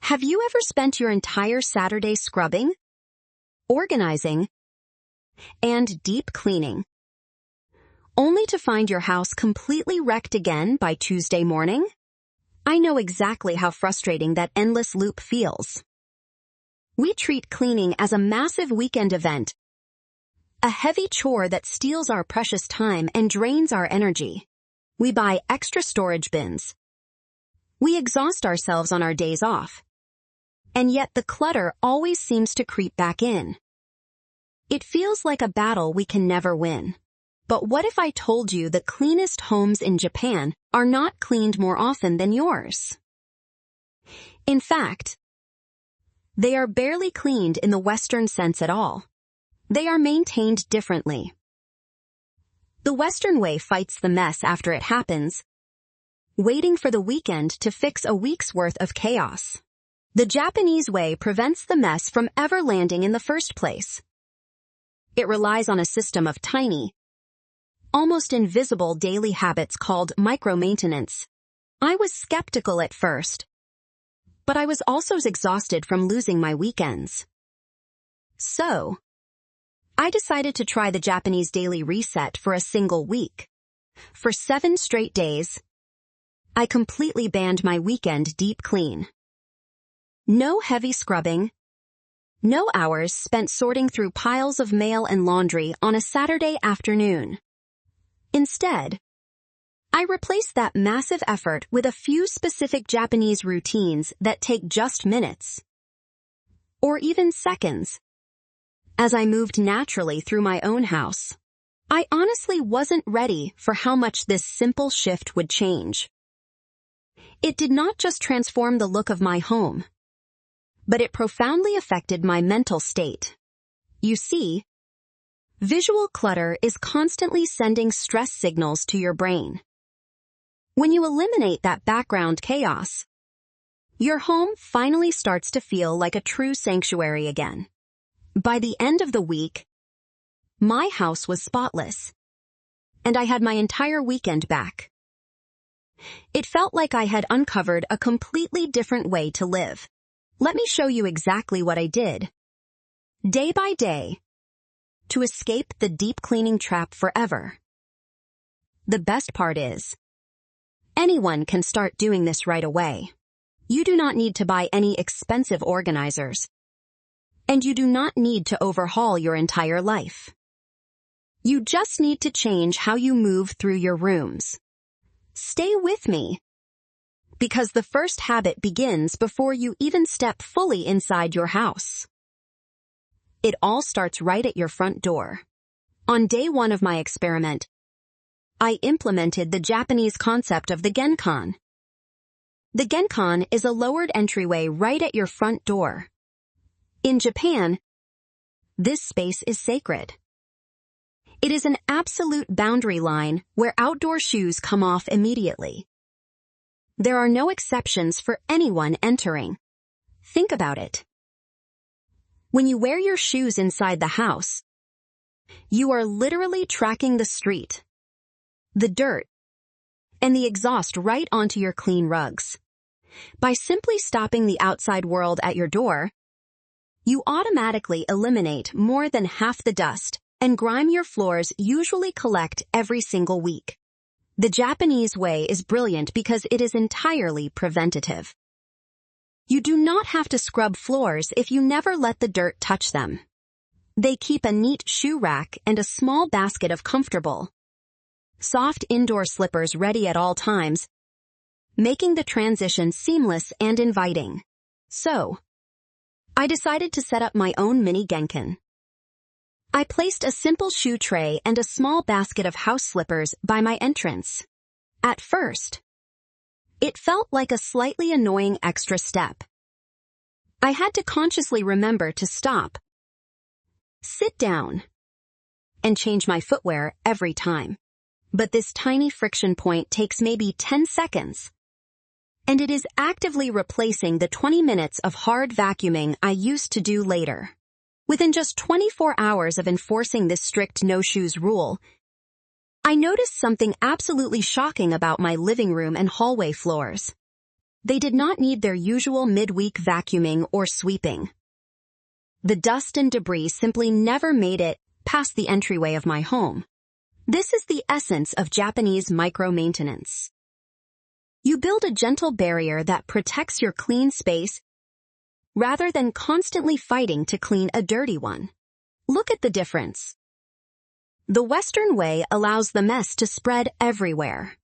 Have you ever spent your entire Saturday scrubbing, organizing, and deep cleaning, only to find your house completely wrecked again by Tuesday morning? I know exactly how frustrating that endless loop feels. We treat cleaning as a massive weekend event, a heavy chore that steals our precious time and drains our energy. We buy extra storage bins. We exhaust ourselves on our days off. And yet the clutter always seems to creep back in. It feels like a battle we can never win. But what if I told you the cleanest homes in Japan are not cleaned more often than yours? In fact, they are barely cleaned in the Western sense at all. They are maintained differently. The Western way fights the mess after it happens, waiting for the weekend to fix a week's worth of chaos. The Japanese way prevents the mess from ever landing in the first place. It relies on a system of tiny, almost invisible daily habits called micro-maintenance. I was skeptical at first, but I was also exhausted from losing my weekends. So, I decided to try the Japanese daily reset for a single week. For 7 straight days, I completely banned my weekend deep clean. No heavy scrubbing, no hours spent sorting through piles of mail and laundry on a Saturday afternoon. Instead, I replaced that massive effort with a few specific Japanese routines that take just minutes, or even seconds. As I moved naturally through my own house, I honestly wasn't ready for how much this simple shift would change. It did not just transform the look of my home, but it profoundly affected my mental state. You see, visual clutter is constantly sending stress signals to your brain. When you eliminate that background chaos, your home finally starts to feel like a true sanctuary again. By the end of the week, my house was spotless, and I had my entire weekend back. It felt like I had uncovered a completely different way to live. Let me show you exactly what I did, day by day, to escape the deep cleaning trap forever. The best part is, anyone can start doing this right away. You do not need to buy any expensive organizers, and you do not need to overhaul your entire life. You just need to change how you move through your rooms. Stay with me, because the first habit begins before you even step fully inside your house. It all starts right at your front door. On day 1 of my experiment, I implemented the Japanese concept of the Genkan. The Genkan is a lowered entryway right at your front door. In Japan, this space is sacred. It is an absolute boundary line where outdoor shoes come off immediately. There are no exceptions for anyone entering. Think about it. When you wear your shoes inside the house, you are literally tracking the street, the dirt, and the exhaust right onto your clean rugs. By simply stopping the outside world at your door, you automatically eliminate more than half the dust and grime your floors usually collect every single week. The Japanese way is brilliant because it is entirely preventative. You do not have to scrub floors if you never let the dirt touch them. They keep a neat shoe rack and a small basket of comfortable, soft indoor slippers ready at all times, making the transition seamless and inviting. So, I decided to set up my own mini Genkan. I placed a simple shoe tray and a small basket of house slippers by my entrance. At first, it felt like a slightly annoying extra step. I had to consciously remember to stop, sit down, and change my footwear every time. But this tiny friction point takes maybe 10 seconds. And it is actively replacing the 20 minutes of hard vacuuming I used to do later. Within just 24 hours of enforcing this strict no-shoes rule, I noticed something absolutely shocking about my living room and hallway floors. They did not need their usual midweek vacuuming or sweeping. The dust and debris simply never made it past the entryway of my home. This is the essence of Japanese micro-maintenance. You build a gentle barrier that protects your clean space rather than constantly fighting to clean a dirty one. Look at the difference. The Western way allows the mess to spread everywhere.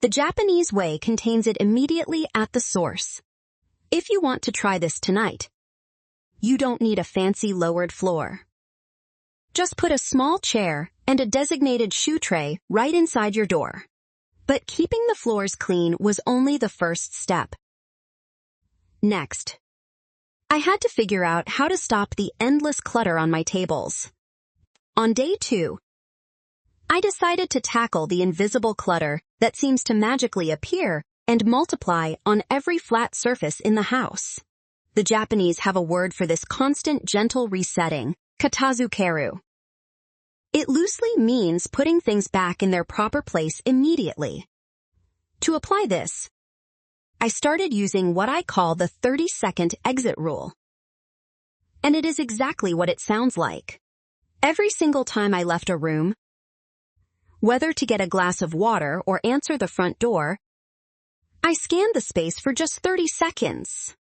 The Japanese way contains it immediately at the source. If you want to try this tonight, you don't need a fancy lowered floor. Just put a small chair and a designated shoe tray right inside your door. But keeping the floors clean was only the first step. Next, I had to figure out how to stop the endless clutter on my tables. On day 2, I decided to tackle the invisible clutter that seems to magically appear and multiply on every flat surface in the house. The Japanese have a word for this constant gentle resetting, Katazukeru. It loosely means putting things back in their proper place immediately. To apply this, I started using what I call the 30-second exit rule. And it is exactly what it sounds like. Every single time I left a room, whether to get a glass of water or answer the front door, I scanned the space for just 30 seconds.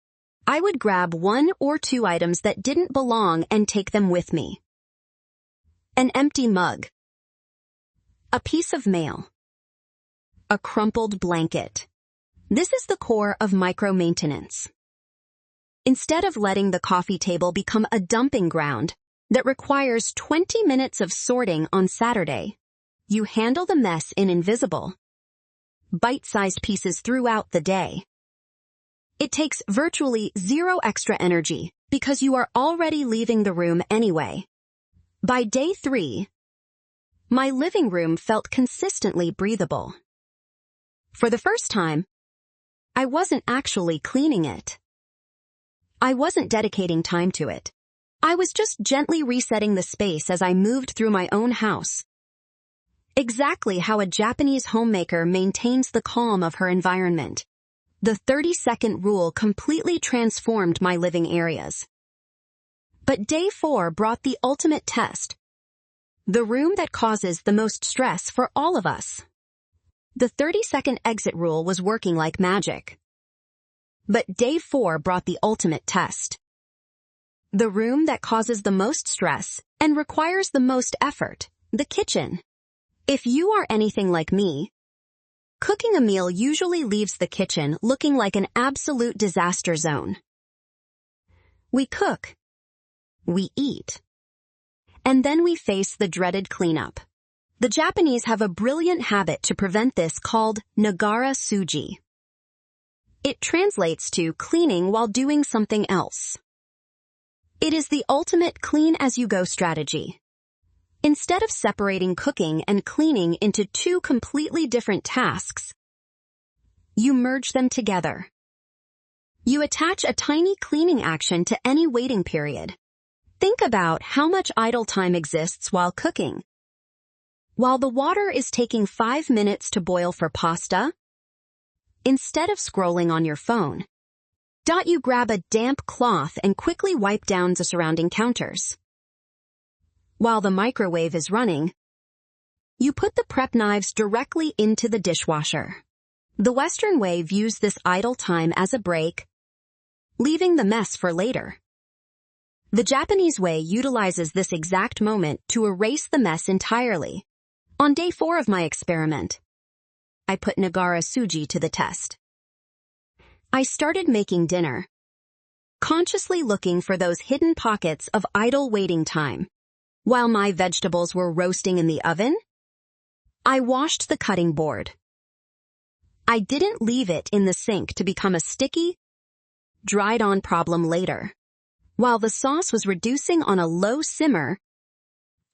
I would grab 1 or 2 items that didn't belong and take them with me. An empty mug, a piece of mail, a crumpled blanket. This is the core of micro-maintenance. Instead of letting the coffee table become a dumping ground that requires 20 minutes of sorting on Saturday, you handle the mess in invisible, bite-sized pieces throughout the day. It takes virtually 0 extra energy because you are already leaving the room anyway. By day 3, my living room felt consistently breathable. For the first time, I wasn't actually cleaning it. I wasn't dedicating time to it. I was just gently resetting the space as I moved through my own house. Exactly how a Japanese homemaker maintains the calm of her environment. The 30-second rule completely transformed my living areas. But day 4 brought the ultimate test. The room that causes the most stress for all of us. The 30-second exit rule was working like magic. But day 4 brought the ultimate test. The room that causes the most stress and requires the most effort, the kitchen. If you are anything like me, cooking a meal usually leaves the kitchen looking like an absolute disaster zone. We cook. We eat. And then we face the dreaded cleanup. The Japanese have a brilliant habit to prevent this called Nagara-souji. It translates to cleaning while doing something else. It is the ultimate clean-as-you-go strategy. Instead of separating cooking and cleaning into 2 completely different tasks, you merge them together. You attach a tiny cleaning action to any waiting period. Think about how much idle time exists while cooking. While the water is taking 5 minutes to boil for pasta, instead of scrolling on your phone, you grab a damp cloth and quickly wipe down the surrounding counters. While the microwave is running, you put the prep knives directly into the dishwasher. The Western way views this idle time as a break, leaving the mess for later. The Japanese way utilizes this exact moment to erase the mess entirely. On day 4 of my experiment, I put Nagara-souji to the test. I started making dinner, consciously looking for those hidden pockets of idle waiting time. While my vegetables were roasting in the oven, I washed the cutting board. I didn't leave it in the sink to become a sticky, dried-on problem later. While the sauce was reducing on a low simmer,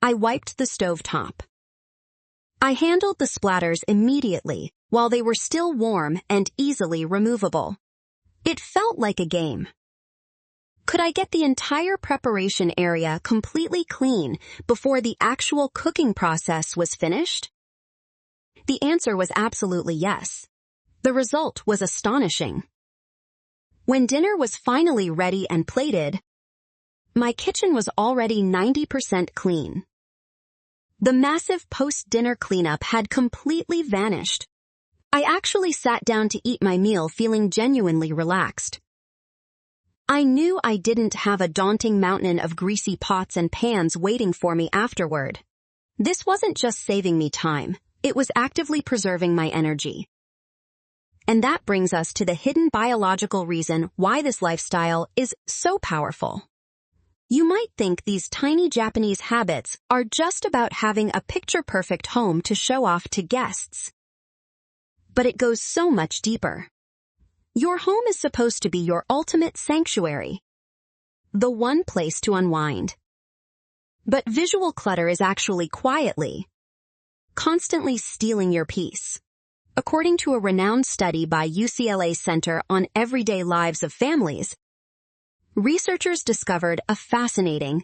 I wiped the stovetop. I handled the splatters immediately while they were still warm and easily removable. It felt like a game. Could I get the entire preparation area completely clean before the actual cooking process was finished? The answer was absolutely yes. The result was astonishing. When dinner was finally ready and plated, my kitchen was already 90% clean. The massive post-dinner cleanup had completely vanished. I actually sat down to eat my meal feeling genuinely relaxed. I knew I didn't have a daunting mountain of greasy pots and pans waiting for me afterward. This wasn't just saving me time, it was actively preserving my energy. And that brings us to the hidden biological reason why this lifestyle is so powerful. You might think these tiny Japanese habits are just about having a picture-perfect home to show off to guests. But it goes so much deeper. Your home is supposed to be your ultimate sanctuary, the one place to unwind. But visual clutter is actually constantly stealing your peace. According to a renowned study by UCLA Center on Everyday Lives of Families, researchers discovered a fascinating,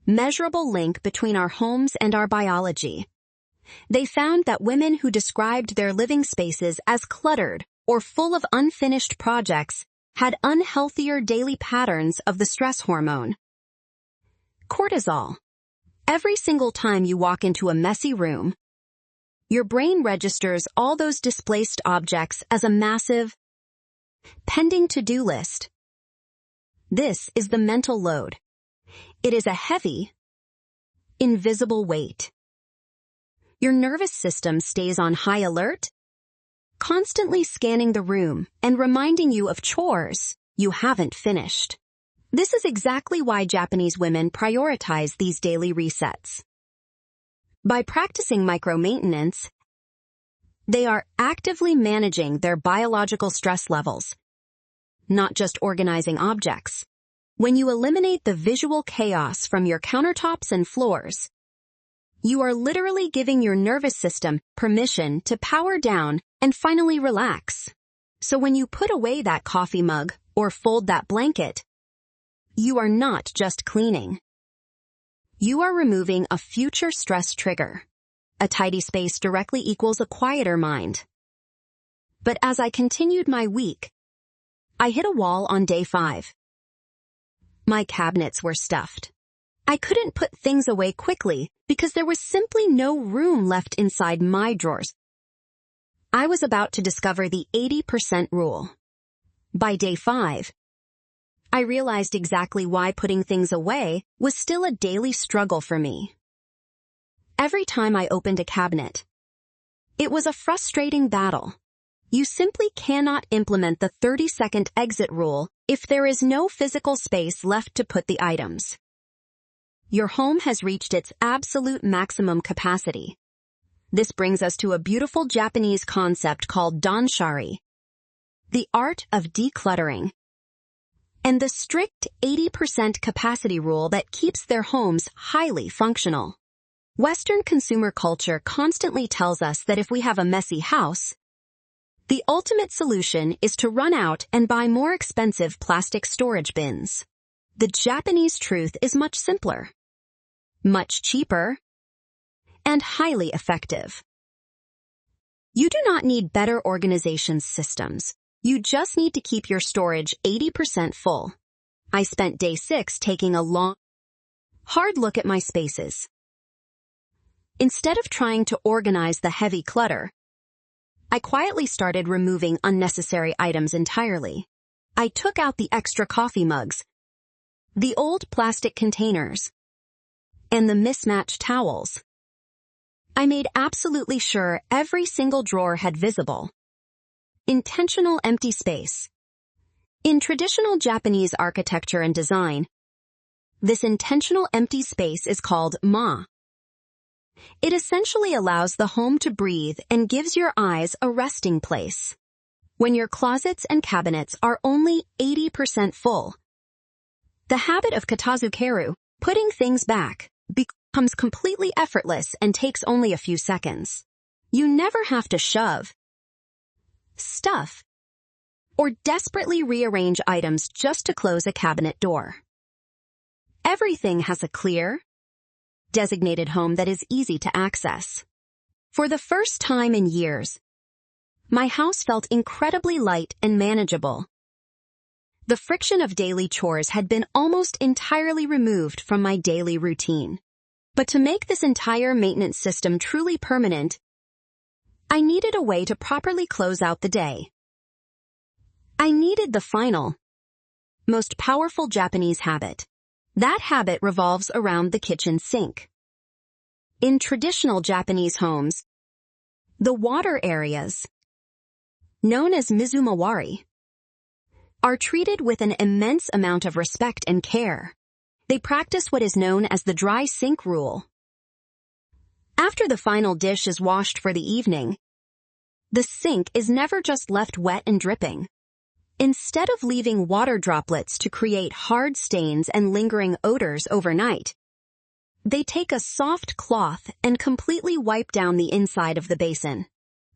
measurable link between our homes and our biology. They found that women who described their living spaces as cluttered or full of unfinished projects had unhealthier daily patterns of the stress hormone, cortisol. Every single time you walk into a messy room, your brain registers all those displaced objects as a massive, pending to-do list. This is the mental load. It is a heavy, invisible weight. Your nervous system stays on high alert, constantly scanning the room and reminding you of chores you haven't finished. This is exactly why Japanese women prioritize these daily resets. By practicing micro-maintenance, they are actively managing their biological stress levels, not just organizing objects. When you eliminate the visual chaos from your countertops and floors, you are literally giving your nervous system permission to power down and finally relax. So when you put away that coffee mug or fold that blanket, you are not just cleaning. You are removing a future stress trigger. A tidy space directly equals a quieter mind. But as I continued my week, I hit a wall on day 5. My cabinets were stuffed. I couldn't put things away quickly because there was simply no room left inside my drawers. I was about to discover the 80% rule. By day 5, I realized exactly why putting things away was still a daily struggle for me. Every time I opened a cabinet, it was a frustrating battle. You simply cannot implement the 30-second exit rule if there is no physical space left to put the items. Your home has reached its absolute maximum capacity. This brings us to a beautiful Japanese concept called danshari, the art of decluttering, and the strict 80% capacity rule that keeps their homes highly functional. Western consumer culture constantly tells us that if we have a messy house, the ultimate solution is to run out and buy more expensive plastic storage bins. The Japanese truth is much simpler, much cheaper, and highly effective. You do not need better organization systems. You just need to keep your storage 80% full. I spent day 6 taking a long, hard look at my spaces. Instead of trying to organize the heavy clutter, I quietly started removing unnecessary items entirely. I took out the extra coffee mugs, the old plastic containers, and the mismatched towels. I made absolutely sure every single drawer had visible, intentional empty space. In traditional Japanese architecture and design, this intentional empty space is called ma. It essentially allows the home to breathe and gives your eyes a resting place. When your closets and cabinets are only 80% full, the habit of Katazukeru, putting things back, becomes completely effortless and takes only a few seconds. You never have to shove, stuff, or desperately rearrange items just to close a cabinet door. Everything has a clear, designated home that is easy to access. For the first time in years, my house felt incredibly light and manageable. The friction of daily chores had been almost entirely removed from my daily routine. But to make this entire maintenance system truly permanent, I needed a way to properly close out the day. I needed the final, most powerful Japanese habit. That habit revolves around the kitchen sink. In traditional Japanese homes, the water areas, known as mizumawari, are treated with an immense amount of respect and care. They practice what is known as the dry sink rule. After the final dish is washed for the evening, the sink is never just left wet and dripping. Instead of leaving water droplets to create hard stains and lingering odors overnight, they take a soft cloth and completely wipe down the inside of the basin.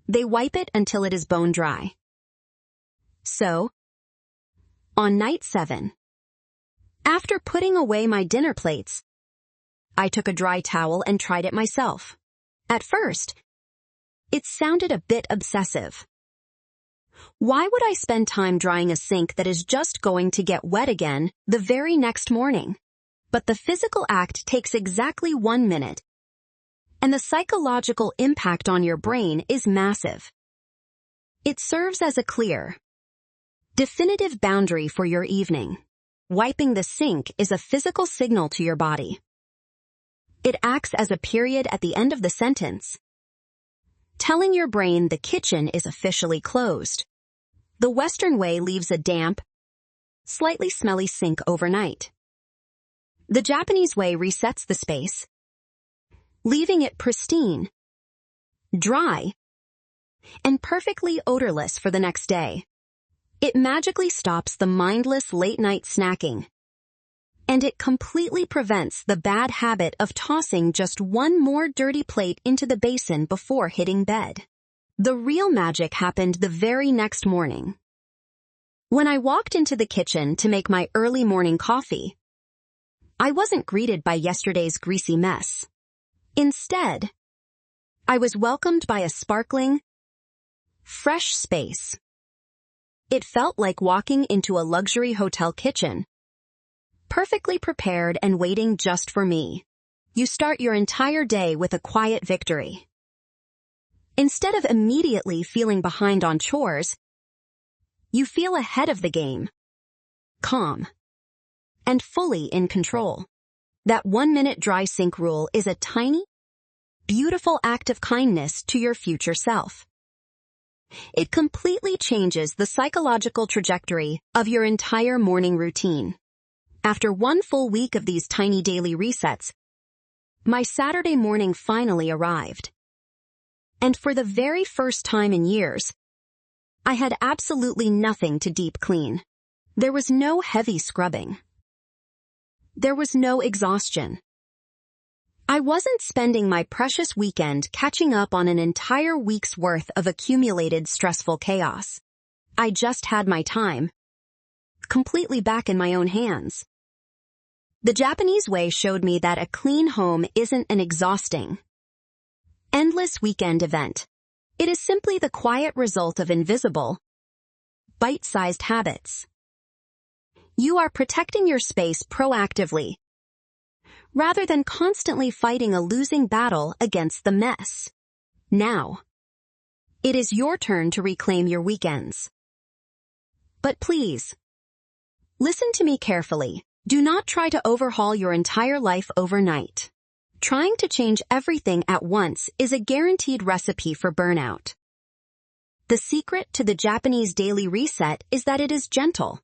They wipe it until it is bone dry. So, on night 7, after putting away my dinner plates, I took a dry towel and tried it myself. At first, it sounded a bit obsessive. Why would I spend time drying a sink that is just going to get wet again the very next morning? But the physical act takes exactly 1 minute, and the psychological impact on your brain is massive. It serves as a clear, definitive boundary for your evening. Wiping the sink is a physical signal to your body. It acts as a period at the end of the sentence, telling your brain the kitchen is officially closed. The Western way leaves a damp, slightly smelly sink overnight. The Japanese way resets the space, leaving it pristine, dry, and perfectly odorless for the next day. It magically stops the mindless late-night snacking, and it completely prevents the bad habit of tossing just one more dirty plate into the basin before hitting bed. The real magic happened the very next morning. When I walked into the kitchen to make my early morning coffee, I wasn't greeted by yesterday's greasy mess. Instead, I was welcomed by a sparkling, fresh space. It felt like walking into a luxury hotel kitchen, perfectly prepared and waiting just for me. You start your entire day with a quiet victory. Instead of immediately feeling behind on chores, you feel ahead of the game, calm, and fully in control. That 1-minute dry sink rule is a tiny, beautiful act of kindness to your future self. It completely changes the psychological trajectory of your entire morning routine. After 1 full week of these tiny daily resets, my Saturday morning finally arrived. And for the very first time in years, I had absolutely nothing to deep clean. There was no heavy scrubbing. There was no exhaustion. I wasn't spending my precious weekend catching up on an entire week's worth of accumulated stressful chaos. I just had my time, completely back in my own hands. The Japanese way showed me that a clean home isn't an exhausting, endless weekend event. It is simply the quiet result of invisible, bite-sized habits. You are protecting your space proactively, rather than constantly fighting a losing battle against the mess. Now, it is your turn to reclaim your weekends. But please, listen to me carefully. Do not try to overhaul your entire life overnight. Trying to change everything at once is a guaranteed recipe for burnout. The secret to the Japanese daily reset is that it is gentle,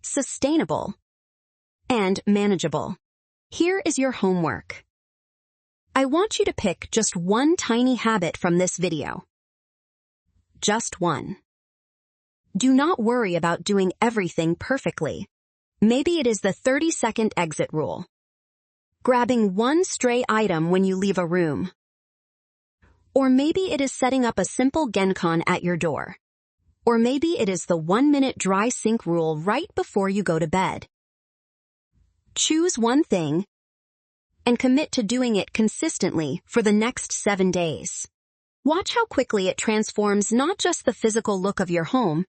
sustainable, and manageable. Here is your homework. I want you to pick just one tiny habit from this video. Just one. Do not worry about doing everything perfectly. Maybe it is the 30-second exit rule. Grabbing one stray item when you leave a room. Or maybe it is setting up a simple Genkan at your door. Or maybe it is the 1-minute dry sink rule right before you go to bed. Choose one thing and commit to doing it consistently for the next 7 days. Watch how quickly it transforms not just the physical look of your home,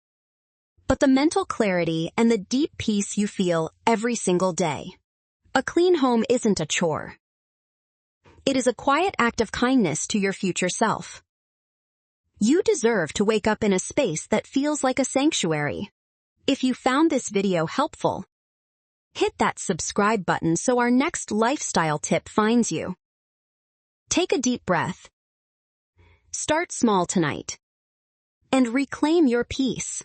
but the mental clarity and the deep peace you feel every single day. A clean home isn't a chore. It is a quiet act of kindness to your future self. You deserve to wake up in a space that feels like a sanctuary. If you found this video helpful, hit that subscribe button so our next lifestyle tip finds you. Take a deep breath. Start small tonight. And reclaim your peace.